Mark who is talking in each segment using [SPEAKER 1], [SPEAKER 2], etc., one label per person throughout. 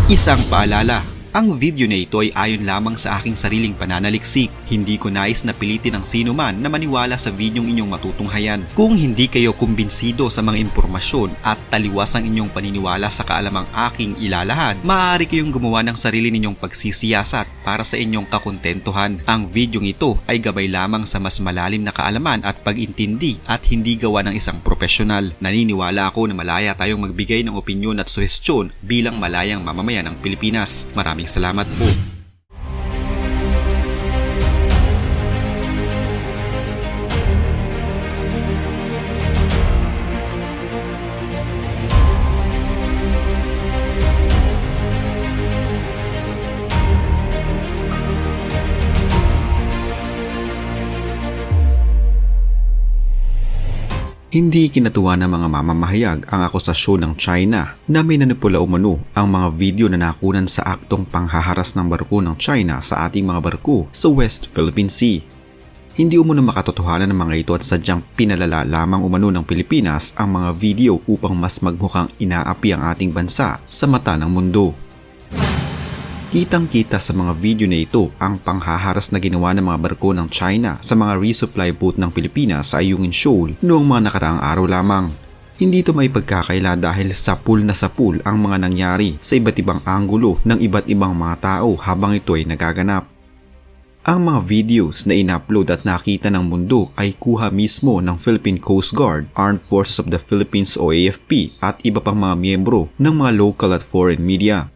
[SPEAKER 1] Isang paalala, ang video na ito ay ayon lamang sa aking sariling pananaliksik. Hindi ko nais na pilitin ang sino man na maniwala sa videong inyong matutunghayan. Kung hindi kayo kumbinsido sa mga impormasyon at taliwas ang inyong paniniwala sa kaalamang aking ilalahad, maaari kayong gumawa ng sarili ninyong pagsisiyasat para sa inyong kakontentuhan. Ang videong ito ay gabay lamang sa mas malalim na kaalaman at pag-intindi at hindi gawa ng isang profesional. Naniniwala ako na malaya tayong magbigay ng opinyon at suhestyon bilang malayang mamamayan ng Pilipinas. Maraming salamat po. Hindi kinatuwa ng mga mamamahayag ang akusasyon ng China na may nanipula umano ang mga video na nakunan sa aktong panghaharas ng barko ng China sa ating mga barko sa West Philippine Sea. Hindi umano makatotohanan ng mga ito at sadyang pinalala lamang umano ng Pilipinas ang mga video upang mas magmukhang inaapi ang ating bansa sa mata ng mundo. Kitang-kita sa mga video na ito ang panghaharas na ginawa ng mga barko ng China sa mga resupply boat ng Pilipinas sa Ayungin Shoal noong mga nakaraang araw lamang. Hindi ito may pagkakaila dahil sapul na sapul ang mga nangyari sa iba't ibang anggulo ng iba't ibang mga tao habang ito ay nagaganap. Ang mga videos na in-upload at nakita ng mundo ay kuha mismo ng Philippine Coast Guard, Armed Forces of the Philippines o AFP at iba pang mga miyembro ng mga local at foreign media.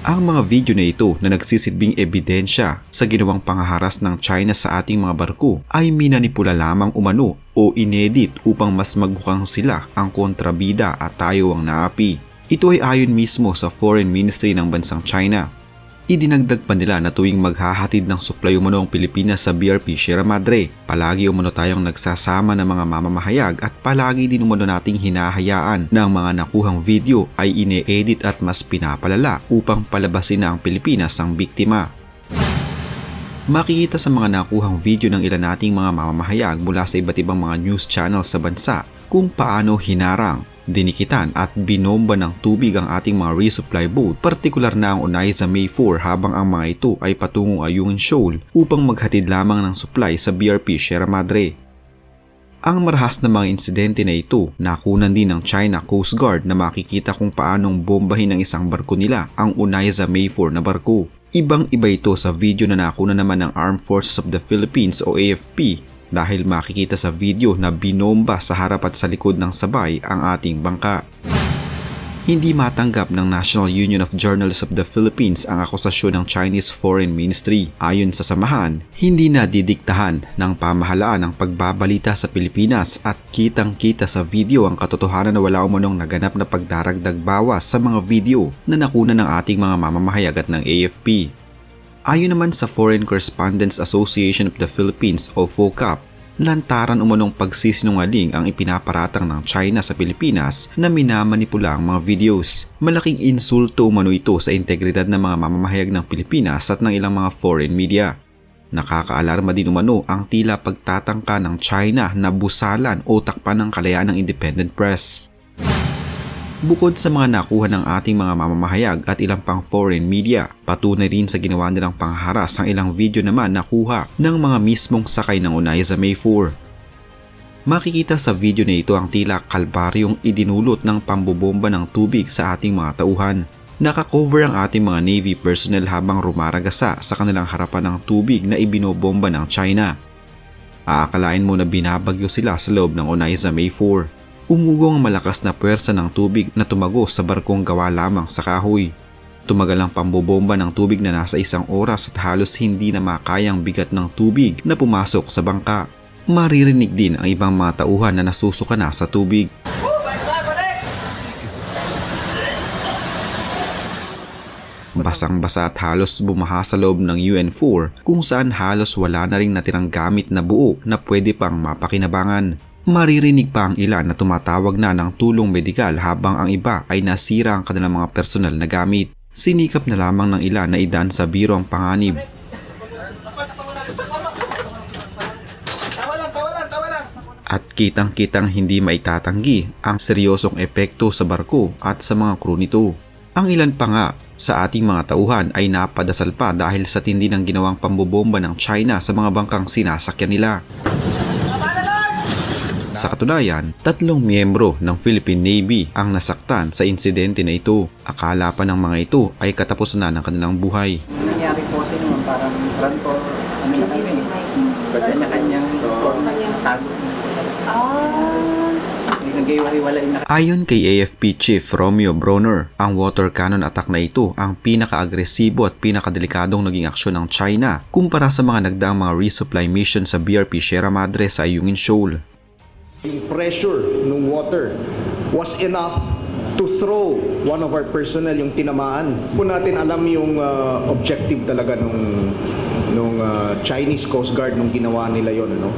[SPEAKER 1] Ang mga video na ito na nagsisilbing ebidensya sa ginawang panghaharas ng China sa ating mga barko ay minanipula lamang umano o inedit upang mas magmukhang sila ang kontrabida at tayo ang naapi. Ito ay ayon mismo sa Foreign Ministry ng bansang China. Idinagdag pa nila na tuwing maghahatid ng supply umano ang Pilipinas sa BRP Sierra Madre, palagi umano tayong nagsasama ng mga mamamahayag at palagi din umano nating hinahayaan na ang mga nakuhang video ay ine-edit at mas pinapalala upang palabasin na ang Pilipinas ang biktima. Makikita sa mga nakuhang video ng ilan nating mga mamamahayag mula sa iba't ibang mga news channels sa bansa kung paano hinarang, dinikitan at binomba ng tubig ang ating mga resupply boat, partikular na ang Oneida May 4 habang ang mga ito ay patungong Ayungin Shoal upang maghatid lamang ng supply sa BRP Sierra Madre. Ang marahas na mga insidente na ito nakunan din ng China Coast Guard na makikita kung paanong bombahin ng isang barko nila ang Oneida May 4 na barko. Ibang-iba ito sa video na nakunan naman ng Armed Forces of the Philippines o AFP dahil makikita sa video na binomba sa harap at sa likod ng sabay ang ating bangka. Hindi matanggap ng National Union of Journalists of the Philippines ang akusasyon ng Chinese Foreign Ministry. Ayon sa samahan, hindi na didiktahan ng pamahalaan ang pagbabalita sa Pilipinas at kitang-kita sa video ang katotohanan na wala umanong naganap na pagdaragdag bawas sa mga video na nakuna ng ating mga mamamahayag at ng AFP. Ayon naman sa Foreign Correspondents Association of the Philippines o FOCAP, lantaran umanong pagsisinungaling ang ipinaparatang ng China sa Pilipinas na minamanipula ang mga videos. Malaking insulto umano ito sa integridad ng mga mamamahayag ng Pilipinas at ng ilang mga foreign media. Nakakaalarma din umano ang tila pagtatangka ng China na busalan o takpan ng kalayaan ng independent press. Bukod sa mga nakuha ng ating mga mamamahayag at ilang pang foreign media, patunay rin sa ginawa nilang pangharas ang ilang video naman nakuha ng mga mismong sakay ng Oneida May 4. Makikita sa video na ito ang tila kalbaryong idinulot ng pambobomba ng tubig sa ating mga tauhan. Nakakover ang ating mga Navy personnel habang rumaragasa sa kanilang harapan ng tubig na ibinobomba ng China. Aakalain mo na binabagyo sila sa loob ng Oneida May 4. Umugong ang malakas na puwersa ng tubig na tumagos sa barkong gawa lamang sa kahoy. Tumagal ang pambobomba ng tubig na nasa 1 oras at halos hindi na makayang bigat ng tubig na pumasok sa bangka. Maririnig din ang ibang mga tauhan na nasusuka na sa tubig. Basang-basa at halos bumaha sa loob ng UN4 kung saan halos wala na ring natirang gamit na buo na pwede pang mapakinabangan. Maririnig pa ang ilan na tumatawag na ng tulong medikal habang ang iba ay nasira ang kanilang mga personal na gamit. Sinikap na lamang ng ilan na idaan sa biro ang panganib. At kitang-kitang hindi maitatanggi ang seryosong epekto sa barko at sa mga crew nito. Ang ilan pa nga sa ating mga tauhan ay napadasal pa dahil sa tindi ng ginawang pambobomba ng China sa mga bangkang sinasakyan nila. Sa katunayan, 3 miyembro ng Philippine Navy ang nasaktan sa insidente na ito. Akala pa ng mga ito ay katapusan na ng kanilang buhay.
[SPEAKER 2] Nangyari po kasi naman parang transport, ano na kami, kanya-kanyang tago.
[SPEAKER 1] Ayon kay AFP Chief Romeo Bronner, ang water cannon attack na ito ang pinaka-agresibo at pinakadelikadong naging aksyon ng China kumpara sa mga nagdaang mga resupply mission sa BRP Sierra Madre sa Ayungin Shoal.
[SPEAKER 3] The pressure ng water was enough to throw one of our personnel yung tinamaan. Kung natin alam yung objective talaga nung Chinese Coast Guard nung ginawa nila yon, no?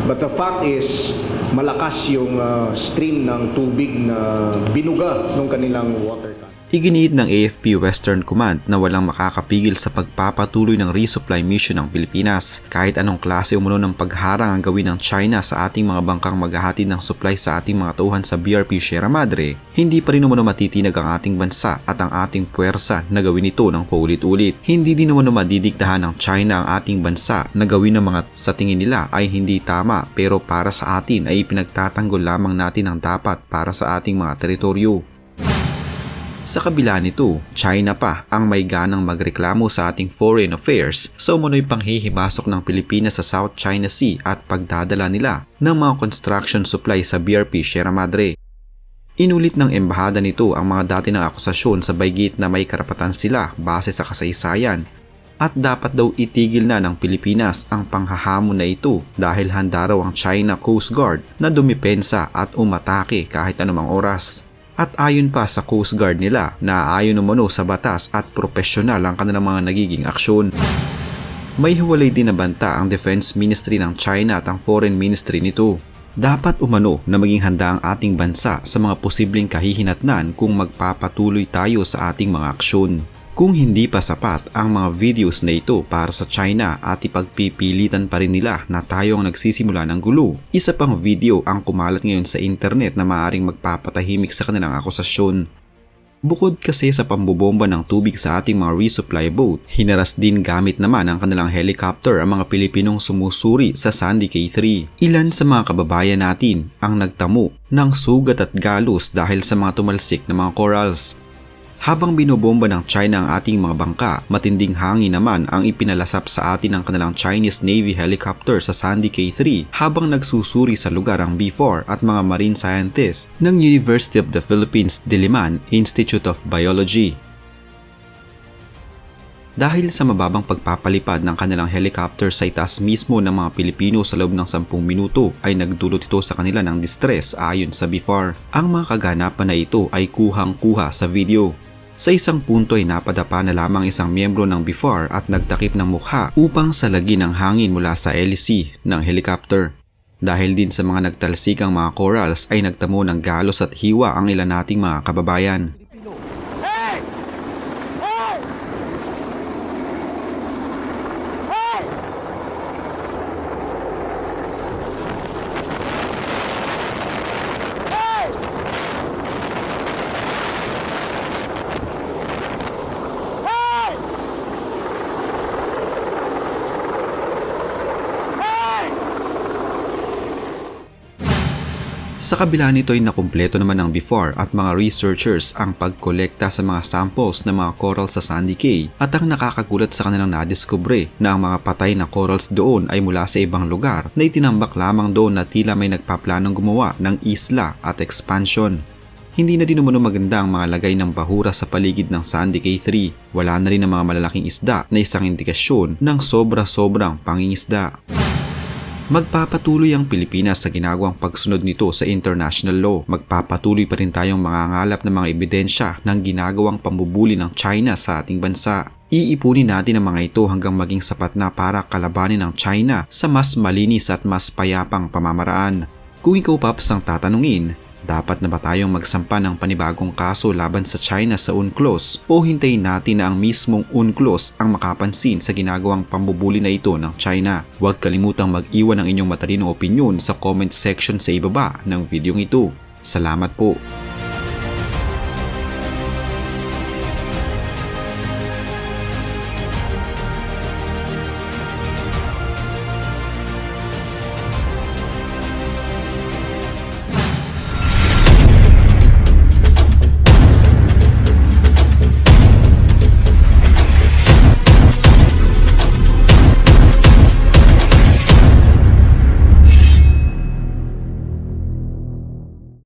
[SPEAKER 3] But the fact is malakas yung stream ng tubig na binuga ng kanilang water cannon.
[SPEAKER 1] Iginiit ng AFP Western Command na walang makakapigil sa pagpapatuloy ng resupply mission ng Pilipinas. Kahit anong klase umuno ng pagharang ang gawin ng China sa ating mga bangkang maghahatid ng supply sa ating mga tauhan sa BRP Sierra Madre, hindi pa rin umuno matitinag ang ating bansa at ang ating puwersa na gawin ito ng paulit-ulit. Hindi din umuno madidiktahan ng China ang ating bansa na gawin ng mga sa tingin nila ay hindi tama pero para sa atin ay pinagtatanggol lamang natin ang dapat para sa ating mga teritoryo. Sa kabila nito, China pa ang may ganang magreklamo sa ating foreign affairs sa umunoy panghihimasok ng Pilipinas sa South China Sea at pagdadala nila ng mga construction supply sa BRP Sierra Madre. Inulit ng embahada nito ang mga dati ng akusasyon sa baygit na may karapatan sila base sa kasaysayan at dapat daw itigil na ng Pilipinas ang panghahamon na ito dahil handa raw ang China Coast Guard na dumipensa at umatake kahit anumang oras. At ayon pa sa Coast Guard nila na ayon umano sa batas at profesional ang kanilang mga nagiging aksyon. May hiwalay din na banta ang Defense Ministry ng China at ang Foreign Ministry nito. Dapat umano na maging handa ang ating bansa sa mga posibleng kahihinatnan kung magpapatuloy tayo sa ating mga aksyon. Kung hindi pa sapat ang mga videos na ito para sa China at ipagpipilitan pa rin nila na tayo ang nagsisimula ng gulo, isa pang video ang kumalat ngayon sa internet na maaaring magpapatahimik sa kanilang akusasyon. Bukod kasi sa pambobomba ng tubig sa ating mga resupply boat, hinaras din gamit naman ang kanilang helicopter ang mga Pilipinong sumusuri sa Sandy K3. Ilan sa mga kababayan natin ang nagtamo ng sugat at galos dahil sa mga tumalsik na mga corals. Habang binobomba ng China ang ating mga bangka, matinding hangin naman ang ipinalasap sa atin ng kanilang Chinese Navy helicopter sa Sandy K3 habang nagsusuri sa lugar ang B4 at mga marine scientists ng University of the Philippines Diliman Institute of Biology. Dahil sa mababang pagpapalipad ng kanilang helicopter sa itaas mismo ng mga Pilipino sa loob ng 10 minuto ay nagdulot ito sa kanila ng distress ayon sa B4. Ang mga kaganapan na ito ay kuhang-kuha sa video. Sa isang punto ay napadapa na lamang isang miyembro ng B4 at nagtakip ng mukha upang salagin ang hangin mula sa LC ng helicopter. Dahil din sa mga nagtalsikang mga corals ay nagtamo ng galos at hiwa ang ilan nating mga kababayan. Sa kabila nito ay nakumpleto naman ng B4 at mga researchers ang pagkolekta sa mga samples ng mga coral sa Sandy Cay at ang nakakagulat sa kanilang nadiskubre na ang mga patay na corals doon ay mula sa ibang lugar na itinambak lamang doon na tila may nagpaplanong gumawa ng isla at expansion. Hindi na din umano maganda ang mga lagay ng bahura sa paligid ng Sandy Cay 3. Wala na rin ang mga malalaking isda na isang indikasyon ng sobra-sobrang pangingisda. Magpapatuloy ang Pilipinas sa ginagawang pagsunod nito sa international law. Magpapatuloy pa rin tayong mangangalap ng mga ebidensya ng ginagawang pambubuli ng China sa ating bansa. Iipunin natin ang mga ito hanggang maging sapat na para kalabanin ng China sa mas malinis at mas payapang pamamaraan. Kung ikaw Paps ang tatanungin, dapat na ba tayong magsampa ng panibagong kaso laban sa China sa UNCLOS o hintayin natin na ang mismong UNCLOS ang makapansin sa ginagawang pambubuli na ito ng China? Huwag kalimutang mag-iwan ng inyong matalinong opinyon sa comment section sa ibaba ng videong ito. Salamat po!